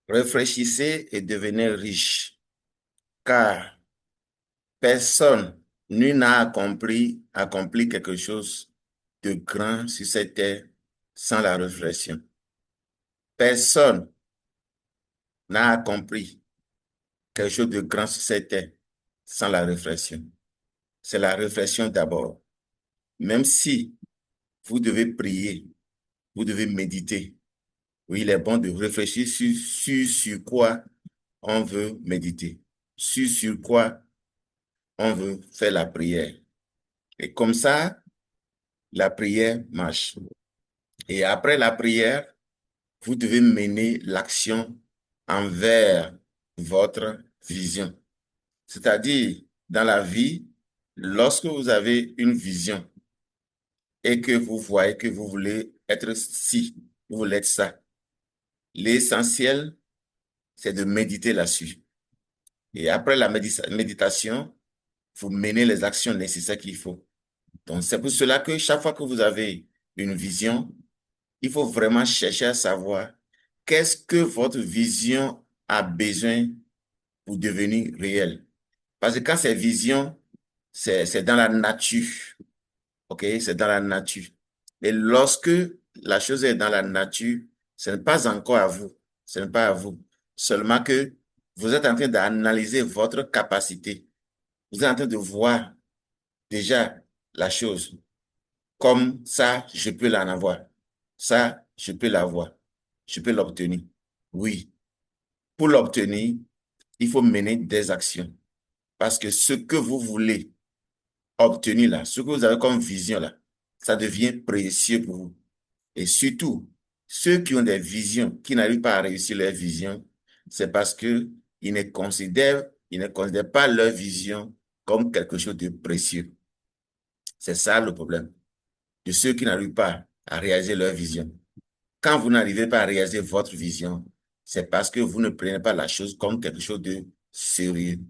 Réfléchissez et devenez riche, car personne, nul n'a accompli quelque chose de grand sur cette terre sans la réflexion. Personne n'a accompli quelque chose de grand sur cette terre sans la réflexion. C'est la réflexion d'abord. Même si vous devez prier, vous devez méditer. Oui, il est bon de réfléchir sur quoi on veut méditer, sur quoi on veut faire la prière. Et comme ça, la prière marche. Et après la prière, vous devez mener l'action envers votre vision. C'est-à-dire, dans la vie, lorsque vous avez une vision et que vous voyez que vous voulez être ci, vous voulez être ça, l'essentiel, c'est de méditer là-dessus. Et après la méditation, vous menez les actions nécessaires qu'il faut. Donc, c'est pour cela que chaque fois que vous avez une vision, il faut vraiment chercher à savoir qu'est-ce que votre vision a besoin pour devenir réelle. Parce que quand c'est vision, c'est dans la nature. OK? C'est dans la nature. Et lorsque la chose est dans la nature, ce n'est pas encore à vous. Ce n'est pas à vous. Seulement que vous êtes en train d'analyser votre capacité. Vous êtes en train de voir déjà la chose. Comme ça, je peux l'en avoir. Ça, je peux l'avoir. Je peux l'obtenir. Oui. Pour l'obtenir, il faut mener des actions. Parce que ce que vous voulez obtenir là, ce que vous avez comme vision là, ça devient précieux pour vous. Et surtout, ceux qui ont des visions, qui n'arrivent pas à réussir leur vision, c'est parce que ils ne considèrent pas leur vision comme quelque chose de précieux. C'est ça le problème de ceux qui n'arrivent pas à réaliser leur vision. Quand vous n'arrivez pas à réaliser votre vision, c'est parce que vous ne prenez pas la chose comme quelque chose de sérieux.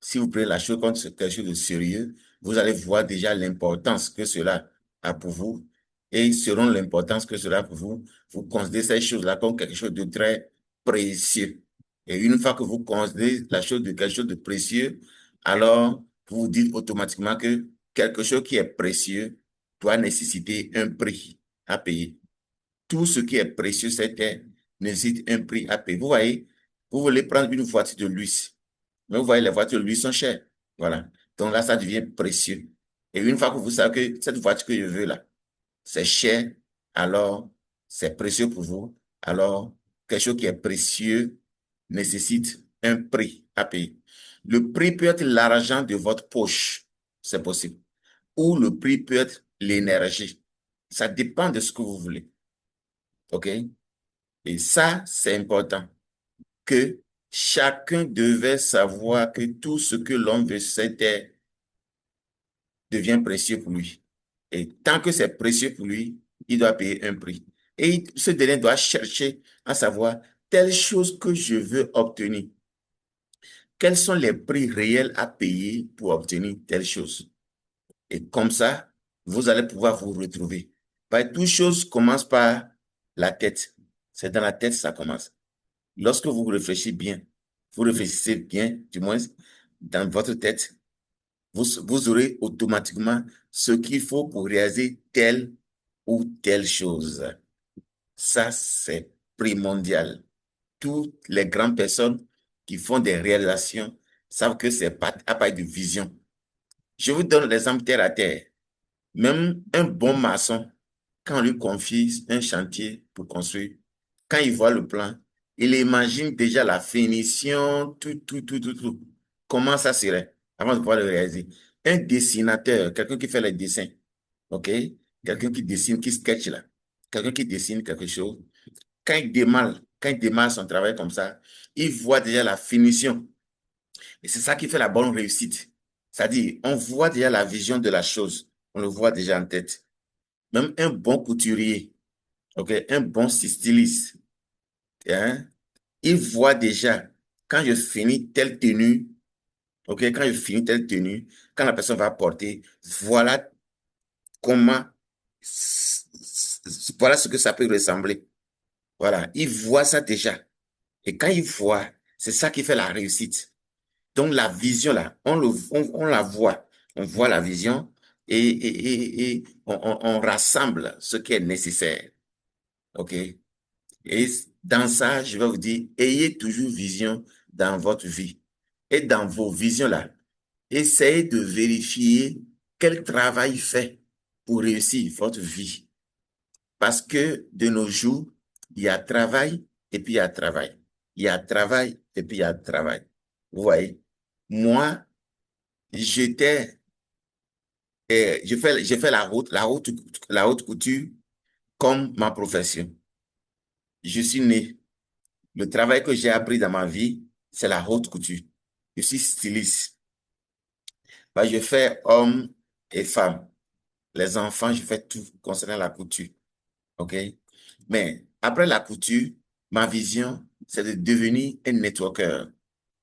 Si vous prenez la chose comme quelque chose de sérieux, vous allez voir déjà l'importance que cela a pour vous. Et selon l'importance que cela a pour vous, vous considérez ces choses-là comme quelque chose de très précieux. Et une fois que vous considérez la chose de quelque chose de précieux, alors vous vous dites automatiquement que quelque chose qui est précieux doit nécessiter un prix à payer. Tout ce qui est précieux, c'était nécessite un prix à payer. Vous voyez, vous voulez prendre une voiture de luxe. Mais vous voyez, les voitures, lui, sont chères. Voilà. Donc là, ça devient précieux. Et une fois que vous savez que cette voiture que je veux là, c'est cher, alors c'est précieux pour vous. Alors, quelque chose qui est précieux nécessite un prix à payer. Le prix peut être l'argent de votre poche, c'est possible. Ou le prix peut être l'énergie. Ça dépend de ce que vous voulez. OK? Et ça, c'est important que chacun devait savoir que tout ce que l'homme veut, c'était devient précieux pour lui. Et tant que c'est précieux pour lui, il doit payer un prix. Et ce dernier doit chercher à savoir telle chose que je veux obtenir. Quels sont les prix réels à payer pour obtenir telle chose? Et comme ça, vous allez pouvoir vous retrouver. Parce que toute chose commence par la tête. C'est dans la tête que ça commence. Lorsque vous réfléchissez bien, du moins dans votre tête, vous aurez automatiquement ce qu'il faut pour réaliser telle ou telle chose. Ça, c'est primordial. Toutes les grandes personnes qui font des réalisations savent que c'est pas à part de vision. Je vous donne l'exemple terre à terre. Même un bon maçon, quand on lui confie un chantier pour construire, quand il voit le plan, il imagine déjà la finition, tout. Comment ça serait avant de pouvoir le réaliser. Un dessinateur, quelqu'un qui fait les dessins, OK? Quelqu'un qui dessine, qui sketch là, quelqu'un qui dessine quelque chose, quand il démarre son travail comme ça, il voit déjà la finition. Et c'est ça qui fait la bonne réussite. C'est-à-dire, on voit déjà la vision de la chose, on le voit déjà en tête. Même un bon couturier, ok, un bon styliste, hein, il voit déjà quand je finis telle tenue, ok, quand je finis telle tenue, quand la personne va porter, voilà comment, voilà ce que ça peut ressembler. Voilà, il voit ça déjà. Et quand ils voient, c'est ça qui fait la réussite. Donc, la vision, là, on la voit. On voit la vision et on rassemble ce qui est nécessaire. OK? Et dans ça, je vais vous dire, ayez toujours vision dans votre vie. Et dans vos visions-là, essayez de vérifier quel travail fait pour réussir votre vie. Parce que de nos jours, il y a travail et puis il y a travail. Il y a travail et puis il y a travail. Vous voyez, moi, j'étais, j'ai fait la haute couture comme ma profession. Je suis né. Le travail que j'ai appris dans ma vie, c'est la haute couture. Je suis styliste. Bah, je fais hommes et femmes. Les enfants, je fais tout concernant la couture. OK? Mais après la couture, ma vision, c'est de devenir un networker.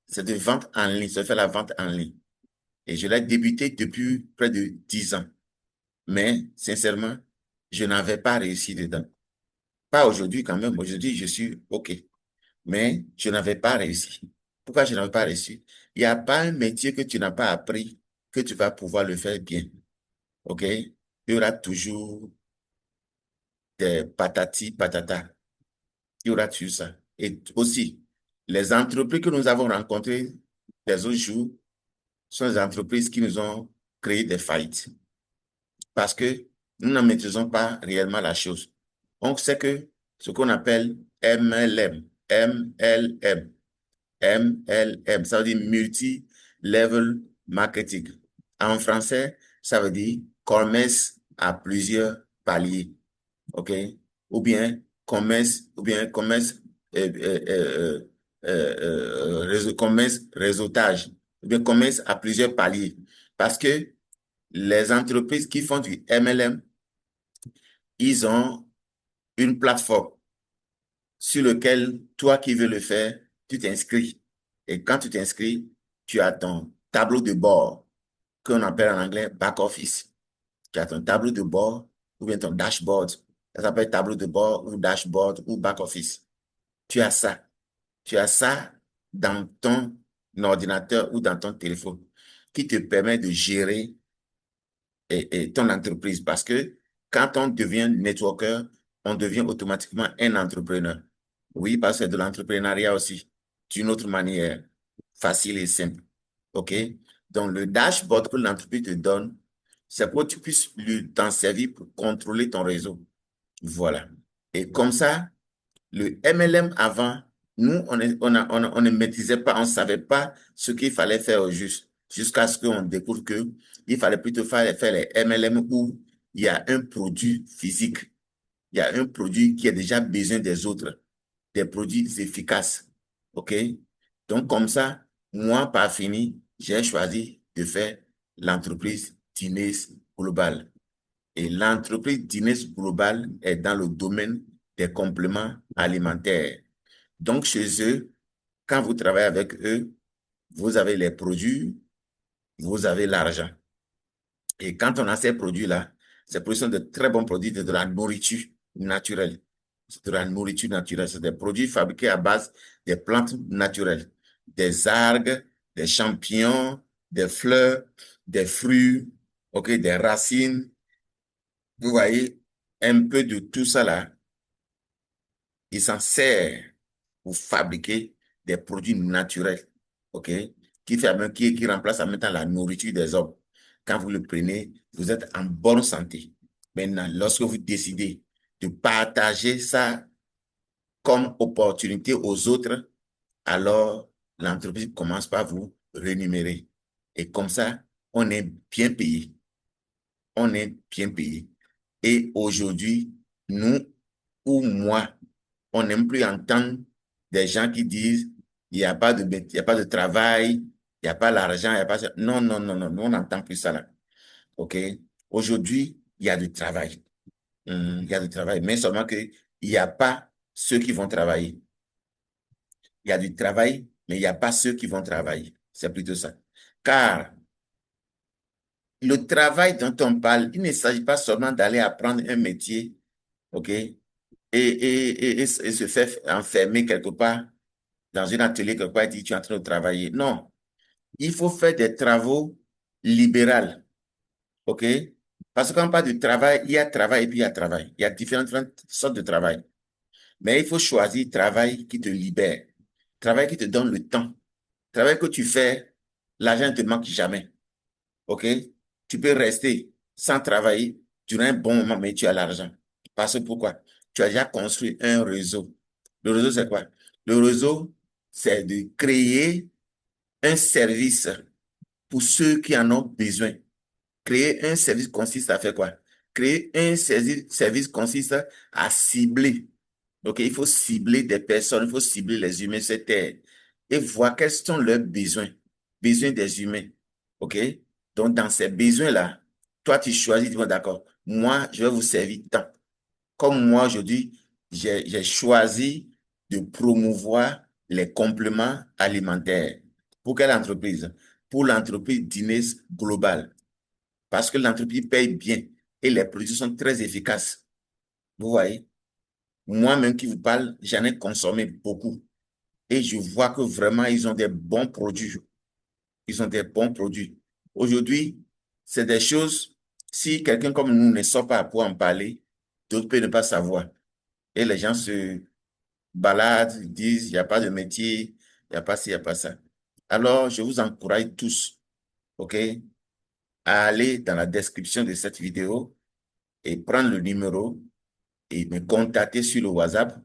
C'est de vendre en ligne, c'est de faire la vente en ligne. Et je l'ai débuté depuis près de 10 ans. Mais sincèrement, je n'avais pas réussi dedans. Pas aujourd'hui quand même. Aujourd'hui, je suis OK. Mais je n'avais pas réussi. Pourquoi je n'avais pas réussi? Il n'y a pas un métier que tu n'as pas appris que tu vas pouvoir le faire bien. OK? Il y aura toujours des patati patata. Il y aura toujours ça. Et aussi, les entreprises que nous avons rencontrées les autres jours sont des entreprises qui nous ont créé des faillites. Parce que nous ne maîtrisons pas réellement la chose. On sait que ce qu'on appelle MLM, MLM, MLM, ça veut dire Multi-Level Marketing. En français, ça veut dire commerce à plusieurs paliers. OK? Ou bien commerce, commerce réseautage, ou bien commerce à plusieurs paliers. Parce que les entreprises qui font du MLM, ils ont une plateforme sur laquelle toi qui veux le faire, tu t'inscris. Et quand tu t'inscris, tu as ton tableau de bord, qu'on appelle en anglais back office. Tu as ton tableau de bord ou bien ton dashboard. Ça s'appelle tableau de bord ou dashboard ou back office. Tu as ça. Tu as ça dans ton ordinateur ou dans ton téléphone qui te permet de gérer et ton entreprise. Parce que quand on devient networker, on devient automatiquement un entrepreneur. Oui, parce que c'est de l'entrepreneuriat aussi, d'une autre manière, facile et simple. OK? Donc, le dashboard que l'entreprise te donne, c'est pour que tu puisses t'en servir pour contrôler ton réseau. Voilà. Et comme ça, le MLM avant, nous, on ne maîtrisait pas, on ne savait pas ce qu'il fallait faire au juste, jusqu'à ce qu'on découvre que il fallait plutôt faire les MLM où il y a un produit physique, il y a un produit qui a déjà besoin des autres, des produits efficaces. OK? Donc, comme ça, moi, par fini, j'ai choisi de faire l'entreprise Tines Global. Et l'entreprise Tines Global est dans le domaine des compléments alimentaires. Donc, chez eux, quand vous travaillez avec eux, vous avez les produits, vous avez l'argent. Et quand on a ces produits-là, ces produits sont de très bons produits, de la nourriture naturelle. C'est de la nourriture naturelle. C'est des produits fabriqués à base des plantes naturelles, des algues, des champignons, des fleurs, des fruits, ok, des racines. Vous voyez, un peu de tout ça là, il s'en sert pour fabriquer des produits naturels, ok, qui remplace en même temps la nourriture des hommes. Quand vous le prenez, vous êtes en bonne santé. Maintenant, lorsque vous décidez de partager ça comme opportunité aux autres, alors l'entreprise commence par vous rémunérer. Et comme ça, on est bien payé. On est bien payé. Et aujourd'hui, nous ou moi, on n'aime plus entendre des gens qui disent il y a pas de travail, il n'y a pas l'argent, il n'y a pas ça. Non, non, non, non, nous, on n'entend plus ça là. OK? Aujourd'hui, il y a du travail. Il y a du travail, mais seulement qu'il n'y a pas ceux qui vont travailler. Il y a du travail, mais il n'y a pas ceux qui vont travailler. C'est plutôt ça. Car le travail dont on parle, il ne s'agit pas seulement d'aller apprendre un métier, OK? Et se faire enfermer quelque part dans un atelier quelque part et dire tu es en train de travailler. Non, il faut faire des travaux libéraux. OK? Parce que quand on parle de travail, il y a travail et puis il y a travail. Il y a différentes sortes de travail. Mais il faut choisir travail qui te libère, travail qui te donne le temps, travail que tu fais, l'argent ne te manque jamais. OK? Tu peux rester sans travailler durant un bon moment, mais tu as l'argent. Parce que pourquoi? Tu as déjà construit un réseau. Le réseau, c'est quoi? Le réseau, c'est de créer un service pour ceux qui en ont besoin. Créer un service consiste à faire quoi? Créer un service consiste à cibler. Donc, il faut cibler des personnes, il faut cibler les humains sur cette terre et voir quels sont leurs besoins, besoins des humains. OK? Donc, dans ces besoins-là, toi, tu choisis, tu dis, bon, d'accord, moi, je vais vous servir tant. Comme moi, aujourd'hui, j'ai choisi de promouvoir les compléments alimentaires. Pour quelle entreprise? Pour l'entreprise Dines Global. Parce que l'entreprise paye bien et les produits sont très efficaces. Vous voyez? Moi-même qui vous parle, j'en ai consommé beaucoup. Et je vois que vraiment, ils ont des bons produits. Ils ont des bons produits. Aujourd'hui, c'est des choses, si quelqu'un comme nous ne sort pas pour en parler, d'autres peuvent ne pas savoir. Et les gens se baladent, ils disent, il n'y a pas de métier, il n'y a pas ci, il n'y a pas ça. Alors, je vous encourage tous, OK, à aller dans la description de cette vidéo et prendre le numéro et me contacter sur le WhatsApp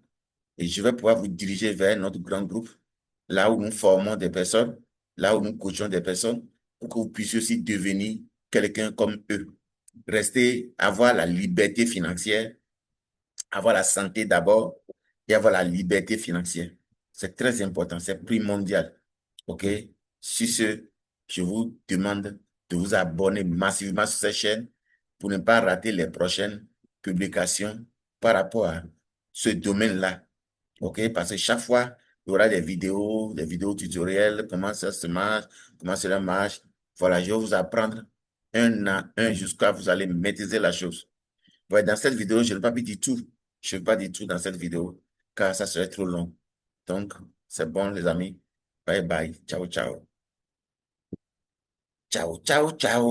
et je vais pouvoir vous diriger vers notre grand groupe, là où nous formons des personnes, là où nous coachons des personnes, pour que vous puissiez aussi devenir quelqu'un comme eux. Rester, avoir la liberté financière, avoir la santé d'abord et avoir la liberté financière. C'est très important, c'est primordial. OK? Sur ce, je vous demande de vous abonner massivement sur cette chaîne pour ne pas rater les prochaines publications par rapport à ce domaine-là. OK? Parce que chaque fois, il y aura des vidéos tutoriels, comment ça se marche, comment cela marche. Voilà, je vais vous apprendre un à un jusqu'à vous allez maîtriser la chose. Ouais, dans cette vidéo, je ne vais pas dire tout. Je ne vais pas dire tout dans cette vidéo, car ça serait trop long. Donc, c'est bon, les amis. Bye bye. Ciao, ciao. Ciao, ciao, ciao.